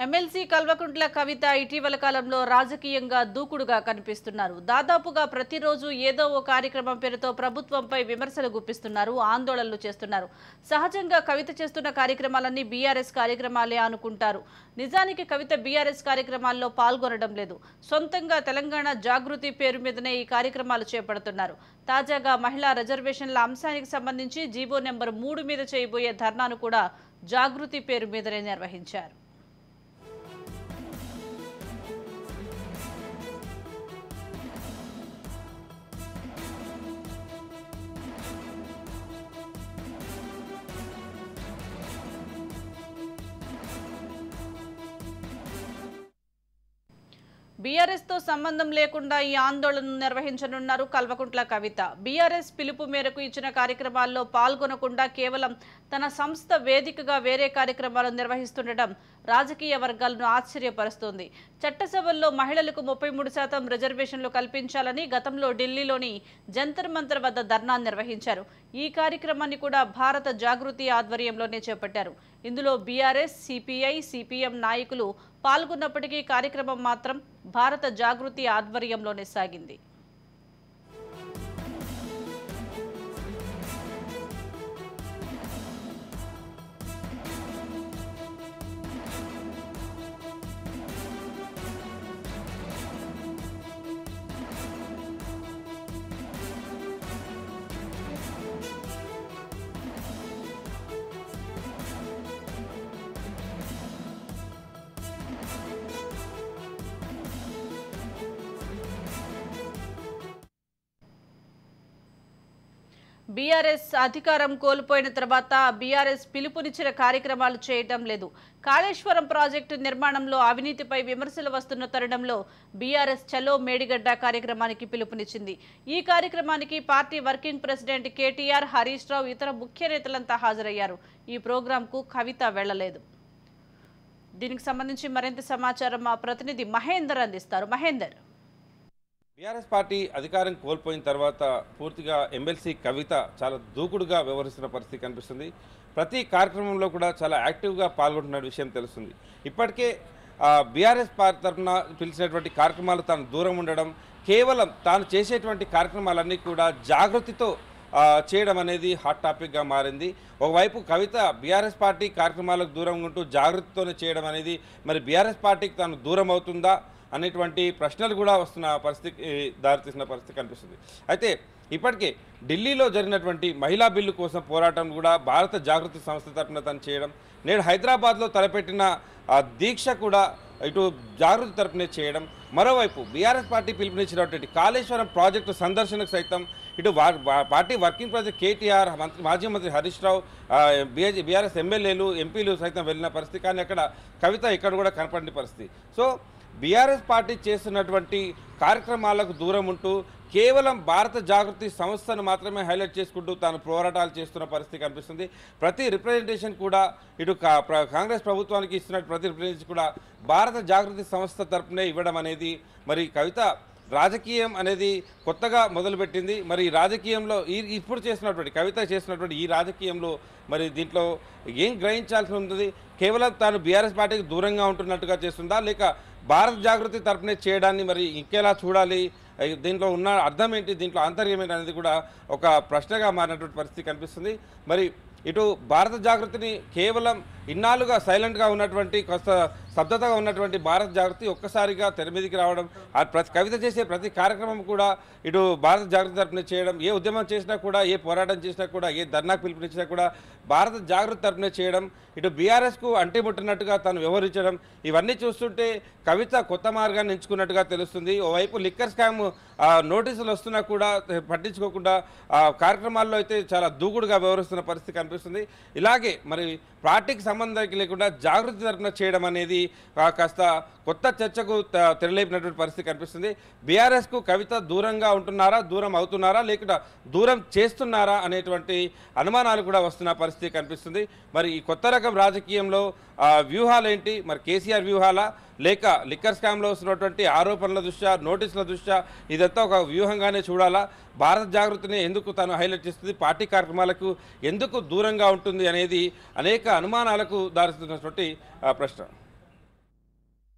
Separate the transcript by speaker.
Speaker 1: MLC Kalvakuntla Kavitha ఇటీవల కాలంలో రాజకీయంగా దూకుడుగా కనిపిస్తున్నారు. దాదాపుగా ప్రతిరోజు ఏదో ఓ కార్యక్రమం పేరుతో ప్రభుత్వంపై విమర్శలు గుప్పిస్తున్నారు, ఆందోళనలు చేస్తున్నారు. సహజంగా కవిత చేస్తున్న కార్యక్రమాలన్నీ బీఆర్ఎస్ కార్యక్రమాలే అనుకుంటారు. నిజానికి కవిత బీఆర్ఎస్ కార్యక్రమాల్లో పాల్గొనడం లేదు. సొంతంగా తెలంగాణ జాగృతి పేరు మీదనే ఈ కార్యక్రమాలు చేపడుతున్నారు. తాజాగా మహిళా రిజర్వేషన్ల అంశానికి సంబంధించి జీవో నెంబర్ 3 మీద చేయబోయే ధర్నాను కూడా జాగృతి పేరు మీదనే నిర్వహించారు. బీఆర్ఎస్ తో సంబంధం లేకుండా ఈ ఆందోళనను నిర్వహించనున్నారు కల్వకుంట్ల కవిత. బీఆర్ఎస్ పిలుపు మేరకు ఇచ్చిన కార్యక్రమాల్లో పాల్గొనకుండా కేవలం తన సంస్థ వేదికగా వేరే కార్యక్రమాలు నిర్వహిస్తుండటం రాజకీయ వర్గాలను ఆశ్చర్యపరుస్తోంది. చట్టసభల్లో మహిళలకు 33% రిజర్వేషన్లు కల్పించాలని గతంలో ఢిల్లీలోని జంతర్ మంతర్ వద్ద ధర్నా నిర్వహించారు. ఈ కార్యక్రమాన్ని కూడా భారత జాగృతి ఆధ్వర్యంలోనే చేపట్టారు. ఇందులో బీఆర్ఎస్, సిపిఐ, సిపిఎం నాయకులు పాల్గొన్నప్పటికీ కార్యక్రమం మాత్రం భారత జాగృతి ఆధ్వర్యంలోనే సాగింది. బీఆర్ఎస్ అధికారం కోల్పోయిన తర్వాత బీఆర్ఎస్ పిలుపునిచ్చిన కార్యక్రమాలు చేయటం లేదు. కాళేశ్వరం ప్రాజెక్టు నిర్మాణంలో అవినీతిపై విమర్శలు వస్తున్న తరుణంలో బీఆర్ఎస్ చలో మేడిగడ్డ కార్యక్రమానికి పిలుపునిచ్చింది. ఈ కార్యక్రమానికి party working president KTR, Harish Rao, ఇతర ముఖ్య నేతలంతా హాజరయ్యారు. ఈ ప్రోగ్రాంకు కవిత వెళ్లలేదు. దీనికి సంబంధించి మరింత సమాచారం మా ప్రతినిధి మహేందర్ అందిస్తారు. మహేందర్,
Speaker 2: బీఆర్ఎస్ పార్టీ అధికారం కోల్పోయిన తర్వాత పూర్తిగా ఎమ్మెల్సీ కవిత చాలా దూకుడుగా వ్యవహరిస్తున్న పరిస్థితి కనిపిస్తుంది. ప్రతి కార్యక్రమంలో కూడా చాలా యాక్టివ్గా పాల్గొంటున్న విషయం తెలుస్తుంది. ఇప్పటికే బీఆర్ఎస్ పార్టీ తరఫున పిలిచినటువంటి కార్యక్రమాలు తాను దూరం ఉండడం, కేవలం తాను చేసేటువంటి కార్యక్రమాలన్నీ కూడా జాగృతితో చేయడం అనేది హాట్ టాపిక్గా మారింది. ఒకవైపు కవిత బీఆర్ఎస్ పార్టీ కార్యక్రమాలకు దూరం ఉంటూ జాగృతితోనే చేయడం అనేది మరి బీఆర్ఎస్ పార్టీకి తాను దూరం అవుతుందా అనేటువంటి ప్రశ్నలు కూడా వస్తున్న పరిస్థితికి దారితీసిన పరిస్థితి కనిపిస్తుంది. అయితే ఇప్పటికే ఢిల్లీలో జరిగినటువంటి మహిళా బిల్లు కోసం పోరాటం కూడా భారత జాగృతి సంస్థ తరఫున తను చేయడం, నేడు హైదరాబాద్లో తలపెట్టిన దీక్ష కూడా ఇటు జాగృతి తరఫునే చేయడం, మరోవైపు బీఆర్ఎస్ పార్టీ పిలుపునిచ్చినటువంటి కాళేశ్వరం ప్రాజెక్టు సందర్శనకు సైతం ఇటు పార్టీ వర్కింగ్ ప్రెసిడెంట్ కేటీఆర్, మాజీ మంత్రి హరీష్ రావు, బీఆర్ఎస్ ఎమ్మెల్యేలు, ఎంపీలు సైతం వెళ్ళిన పరిస్థితి. కానీ అక్కడ కవిత ఇక్కడ కూడా కనపడిన పరిస్థితి. సో బీఆర్ఎస్ పార్టీ చేస్తున్నటువంటి కార్యక్రమాలకు దూరం ఉంటూ కేవలం భారత జాగృతి సంస్థను మాత్రమే హైలైట్ చేసుకుంటూ తాను పోరాటాలు చేస్తున్న పరిస్థితి కనిపిస్తుంది. ప్రతి రిప్రజెంటేషన్ కూడా ఇటు కాంగ్రెస్ ప్రభుత్వానికి ఇస్తున్న ప్రతి రిప్రజెంటేషన్ కూడా భారత జాగృతి సంస్థ తరపునే ఇవ్వడం అనేది మరి కవిత రాజకీయం అనేది కొత్తగా మొదలుపెట్టింది. మరి రాజకీయంలో ఇప్పుడు చేస్తున్నటువంటి కవిత చేస్తున్నటువంటి ఈ రాజకీయంలో మరి దీంట్లో ఏం గ్రహించాల్సి ఉంటుంది? కేవలం తాను బీఆర్ఎస్ పార్టీకి దూరంగా ఉంటున్నట్టుగా చేస్తుందా, లేక భారత జాగృతి తరపునే చేయడాన్ని మరి ఇంకెలా చూడాలి? దీంట్లో ఉన్న అర్థం ఏంటి, దీంట్లో ఆంతర్యం ఏంటి అనేది కూడా ఒక ప్రశ్నగా మారినటువంటి పరిస్థితి కనిపిస్తుంది. మరి ఇటు భారత జాగృతిని కేవలం ఇన్నాళ్ళుగా సైలెంట్గా ఉన్నటువంటి కొంత స్తబ్దతగా ఉన్నటువంటి భారత జాగృతి ఒక్కసారిగా తెర మీదకి రావడం, కవిత చేసే ప్రతి కార్యక్రమం కూడా ఇటు భారత జాగృతి తరపున చేయడం, ఏ ఉద్యమం చేసినా కూడా, ఏ పోరాటం చేసినా కూడా, ఏ ధర్నాకు పిలుపునిచ్చినా కూడా భారత జాగృతి తరపున చేయడం, ఇటు బీఆర్ఎస్కు అంటిముట్టినట్టుగా తను వ్యవహరించడం, ఇవన్నీ చూస్తుంటే కవిత కొత్త మార్గాన్ని ఎంచుకున్నట్టుగా తెలుస్తుంది. ఓవైపు లిక్కర్ స్కామ్ నోటీసులు వస్తున్నా కూడా పట్టించుకోకుండా కార్యక్రమాల్లో అయితే చాలా దూకుడుగా వ్యవహరిస్తున్న పరిస్థితి కనిపిస్తుంది. ఇలాగే మరి పార్టీకి సంబంధం లేకుండా జాగృతి తరపున చేయడం అనేది కాస్త కొత్త చర్చకు తెరలేపినటువంటి పరిస్థితి కనిపిస్తుంది. బీఆర్ఎస్కు కవిత దూరంగా ఉంటున్నారా, దూరం అవుతున్నారా, లేకుండా దూరం చేస్తున్నారా అనేటువంటి అనుమానాలు కూడా వస్తున్న పరిస్థితి కనిపిస్తుంది. మరి ఈ కొత్త రకం రాజకీయంలో వ్యూహాలు ఏంటి? మరి కేసీఆర్ వ్యూహాలా, లేక లిక్కర్ స్కామ్లో వస్తున్నటువంటి ఆరోపణల దృష్ట్యా, నోటీసుల దృష్ట్యా ఇదంతా ఒక వ్యూహంగానే చూడాలా? భారత జాగృతిని ఎందుకు తను హైలైట్ చేస్తుంది, పార్టీ కార్యక్రమాలకు ఎందుకు దూరంగా ఉంటుంది అనేది అనేక అనుమానాలకు దారితీస్తున్నటువంటి ప్రశ్న.